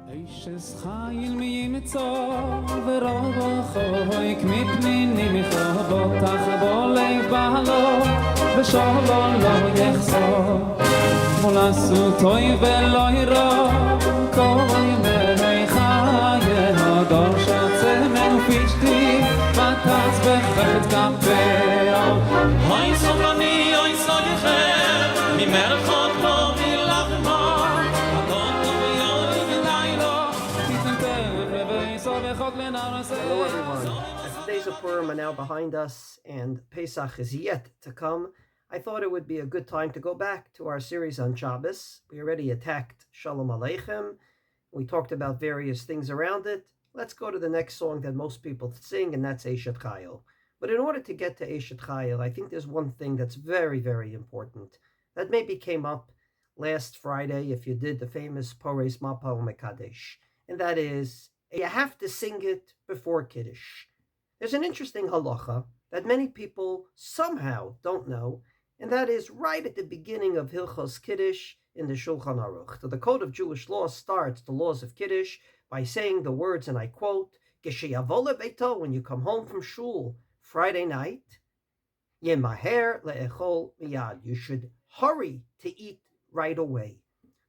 Eishet Chayil miyimitzo v'robo choik mipnini micho tach balo v'sholom lo yechzo molasu toy v'lo yiro kol yemei chayil ador shetzemenu pishti v'taz b'chet kapeo Oy solani, oy solichem mi merchot lo milachmo Hello everyone. As the days of Purim are now behind us and Pesach is yet to come, I thought it would be a good time to go back to our series on Shabbos. We already attacked Shalom Aleichem. We talked about various things around it. Let's go to the next song that most people sing, and that's Eishet Chayil. But in order to get to Eishet Chayil, I think there's one thing that's very, very important that maybe came up last Friday if you did the famous Pores Mapal Mekadesh, and that is you have to sing it before Kiddush. There's an interesting halacha that many people somehow don't know, and that is right at the beginning of Hilchos Kiddush in the Shulchan Aruch. So the Code of Jewish Law starts the laws of Kiddush by saying the words, and I quote, Gesheyavo lebeito, when you come home from shul Friday night, Yemaher le'echol miyad, you should hurry to eat right away.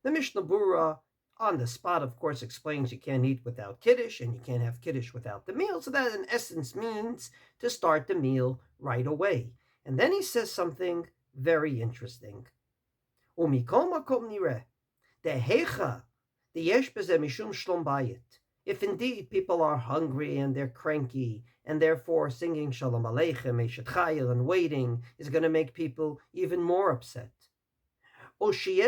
The Mishnah Berurah on the spot, of course, explains you can't eat without Kiddush, and you can't have Kiddush without the meal. So that, in essence, means to start the meal right away. And then he says something very interesting. Umikol makom nireh, dehecha deyesh b'zeh mishum shlom bayit. If indeed people are hungry and they're cranky, and therefore singing Shalom Aleichem, Eishet Chayil, and waiting is going to make people even more upset. Or if you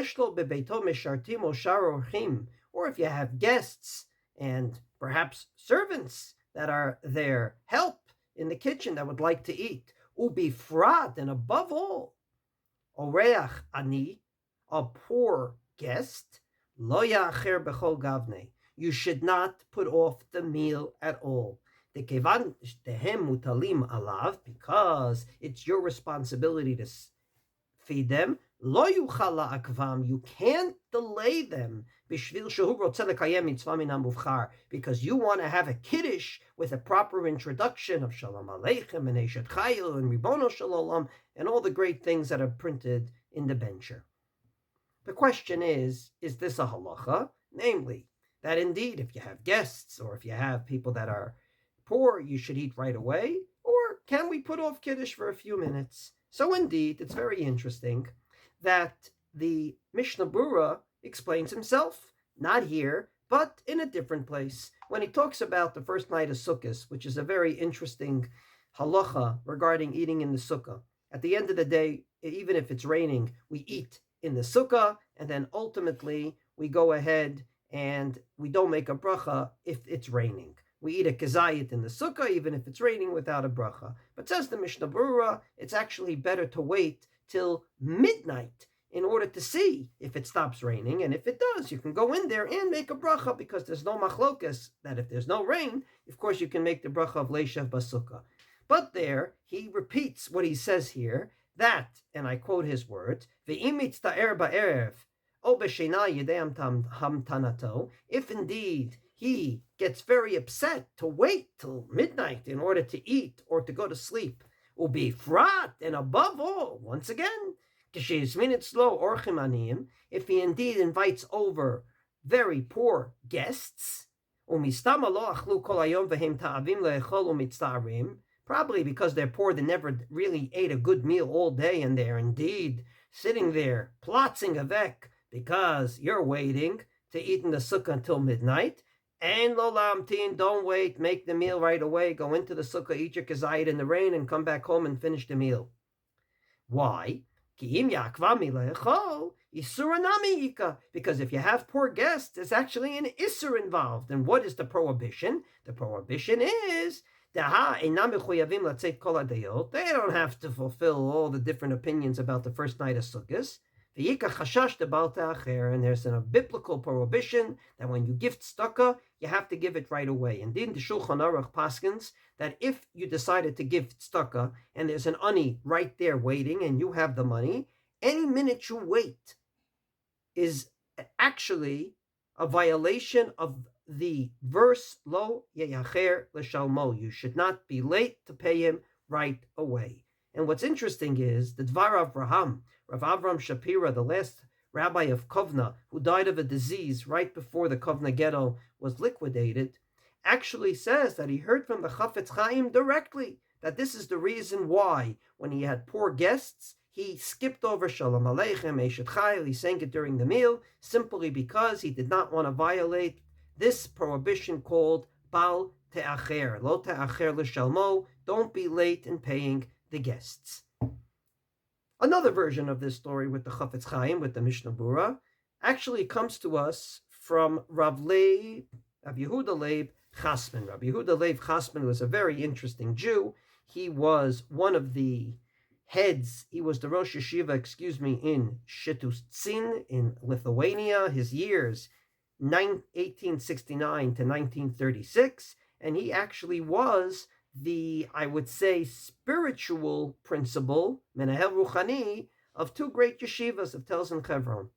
have guests and perhaps servants that are there, help in the kitchen that would like to eat. Ubifrat, and above all, oreach ani, a poor guest, lo ya'acher bechol gavne. You should not put off the meal at all. Dekevan dehem mutalim alav, because it's your responsibility to feed them. Lo yuchala akvam, you can't delay them, bishvil shehu rotzeh lekayem mitzvah min hamuvchar, because you want to have a kiddush with a proper introduction of Shalom Aleichem and Eishet Chayil and Ribono Shel Olam and all the great things that are printed in the bencher. The question is this a halacha? Namely, that indeed if you have guests or if you have people that are poor, you should eat right away, or can we put off kiddush for a few minutes? So indeed, it's very interesting that the Mishnah Berurah explains himself, not here, but in a different place, when he talks about the first night of Sukkot, which is a very interesting halacha regarding eating in the sukkah. At the end of the day, even if it's raining, we eat in the sukkah, and then ultimately we go ahead and we don't make a bracha if it's raining. We eat a kezayit in the sukkah, even if it's raining, without a bracha. But says the Mishnah Berurah, it's actually better to wait till midnight in order to see if it stops raining. And if it does, you can go in there and make a bracha, because there's no machlokas that if there's no rain, of course you can make the bracha of leishav basukah. But there, he repeats what he says here, that, and I quote his words, Ve'imitz ta'er ba'erev, o b'shena yedei hamtanato, if indeed he gets very upset to wait till midnight in order to eat or to go to sleep, ubifrat, and above all, once again, if he indeed invites over very poor guests, probably because they're poor, they never really ate a good meal all day, and they're indeed sitting there plotzing avek because you're waiting to eat in the sukkah until midnight. And lo lamtin, don't wait, make the meal right away, go into the sukkah, eat your kezayit in the rain, and come back home and finish the meal. Why? Because if you have poor guests, there's actually an isur involved. And what is the prohibition? The prohibition is they don't have to fulfill all the different opinions about the first night of Sukkot. And there's a biblical prohibition that when you gift tzedakah, you have to give it right away. Indeed, the Shulchan Aruch paskins that if you decided to give tzedakah and there's an ani right there waiting and you have the money, any minute you wait is actually a violation of the verse, Lo yeyacher l'shalmo. You should not be late to pay him right away. And what's interesting is the Dvar Avraham, Rav Avram Shapira, the last rabbi of Kovna, who died of a disease right before the Kovna ghetto was liquidated, actually says that he heard from the Chafetz Chaim directly that this is the reason why, when he had poor guests, he skipped over Shalom Aleichem, Eishet Chayil, he sang it during the meal, simply because he did not want to violate this prohibition called Bal Te'acher, Lo Te'acher L'Shalmo, don't be late in paying the guests. Another version of this story with the Chafetz Chaim, with the Mishnah Bura, actually comes to us from Rav Yehuda Leib Chasman. Rav Yehuda Leib Chasman was a very interesting Jew. He was one of the heads, he was the Rosh Yeshiva, in Shetustzin in Lithuania. His years, 1869 to 1936, and he actually was the, I would say, spiritual principal, Menahel Ruchani, of two great yeshivas of Telz and Chevron.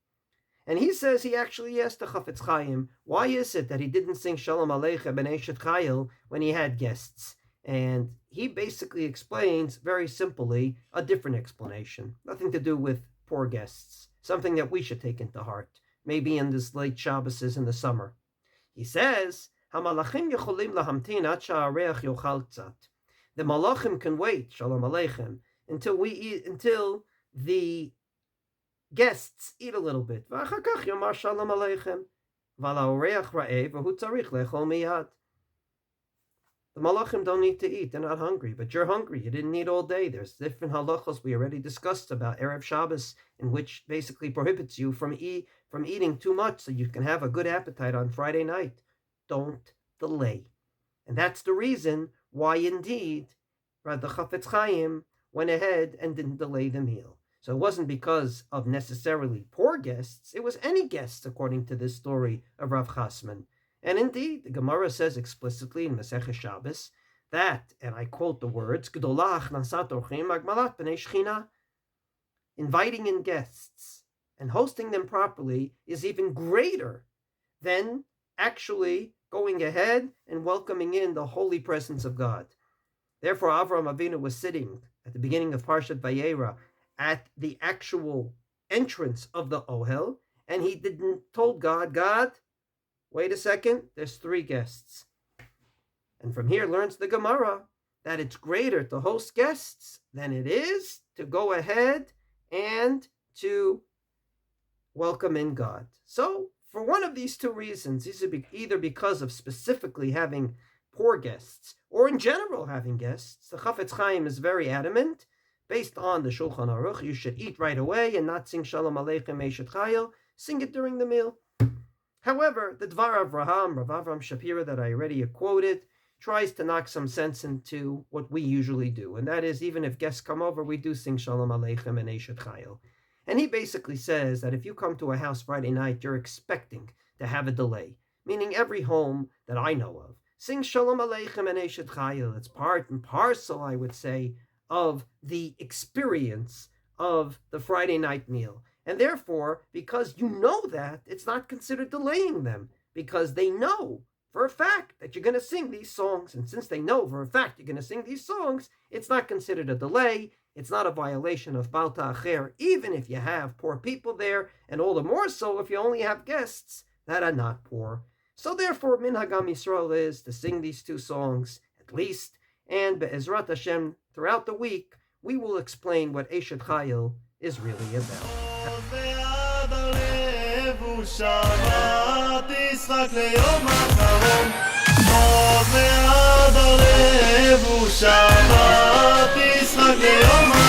And he says he actually asked the Chafetz Chaim, why is it that he didn't sing Shalom Aleichem and Eishet Chayil when he had guests? And he basically explains, very simply, a different explanation. Nothing to do with poor guests. Something that we should take into heart, maybe in this late Shabbos in the summer. He says, HaMalachim yecholim lahamtin ad sha'areach yochal tzat. The Malachim can wait, Shalom Aleichem, until the guests eat a little bit. V'achar kach yomar Shalom Aleichem. V'al ha'oreach ra'ev v'hu tzarich lechol miyad. The Malachim don't need to eat. They're not hungry, but you're hungry. You didn't eat all day. There's different halachos we already discussed about Erev Shabbos, in which basically prohibits you from eating too much so you can have a good appetite on Friday night. Don't delay. And that's the reason why, indeed, the Chafetz Chaim went ahead and didn't delay the meal. So it wasn't because of necessarily poor guests. It was any guests, according to this story of Rav Chasman. And indeed, the Gemara says explicitly in Masechet Shabbos that, and I quote the words, G'dolah achnasat orchim agmalat b'nei shechina. Inviting in guests and hosting them properly is even greater than actually going ahead and welcoming in the holy presence of God. Therefore, Avraham Avinu was sitting at the beginning of Parshat Vayera at the actual entrance of the Ohel, and he told God, wait a second, there's 3 guests. And from here learns the Gemara that it's greater to host guests than it is to go ahead and to welcome in God. So, for one of these 2 reasons, either because of specifically having poor guests, or in general having guests, the Chafetz Chaim is very adamant, based on the Shulchan Aruch, you should eat right away and not sing Shalom Aleichem Eishet Chayil, sing it during the meal. However, the Dvar Avraham, Rav Avram Shapira, that I already quoted, tries to knock some sense into what we usually do, and that is, even if guests come over, we do sing Shalom Aleichem and Eishet Chayil. And he basically says that if you come to a house Friday night, you're expecting to have a delay, meaning every home that I know of sings Shalom Aleichem and Eishet Chayil. It's part and parcel, I would say, of the experience of the Friday night meal. And therefore, because you know that, it's not considered delaying them, because they know for a fact that you're going to sing these songs. And since they know for a fact you're going to sing these songs, it's not considered a delay. It's not a violation of Bal Ta'acher, even if you have poor people there, and all the more so if you only have guests that are not poor. So therefore, Minhag Am Yisrael is to sing these 2 songs, at least, and Be'ezrat Hashem, throughout the week, we will explain what Eishet Chayil is really about. שבת ישחק ליום אחרון עוד ועד הלב ושבת ישחק ליום אחרון